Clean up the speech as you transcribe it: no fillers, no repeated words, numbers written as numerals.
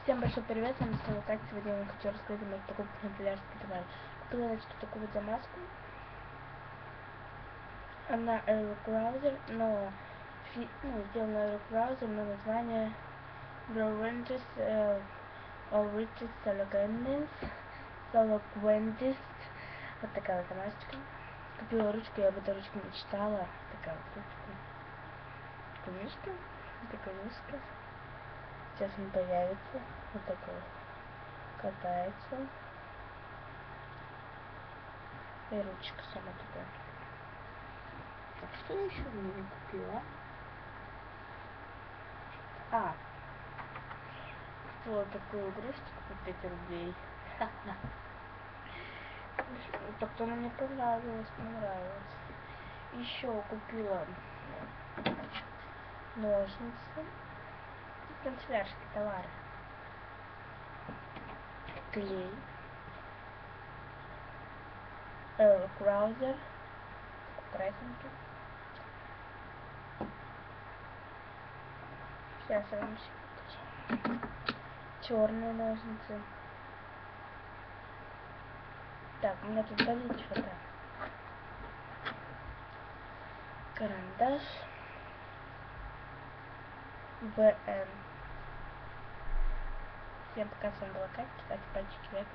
Всем большой привет, с вами снова Катя. Сегодня я хочу рассказать о моих покупках на канцелярский товар. Купила я что такую вот замазку. Она Aero Browser, но сделана Aero Browser, но название Brorentis Auritis Soloquentis. Вот такая вот замазочка. Купила ручку, я об этой ручке мечтала. Такая вот ручка. Книжка. Такая ручка. Сейчас он появится. Вот такой. Катается. И ручка сама такая. Так, что я еще не купила? Вот такую игрушечку по 5 рублей. Так-то она мне понравилась. Еще купила ножницы. Канцелярский товар. Клей. Краузер. Красненький. Сейчас я вам все покажу. Черные ножницы. Так, у меня тут болит что-то. Карандаш. ВН. Всем пока, с вами была Катя, ставьте пальчики вверх.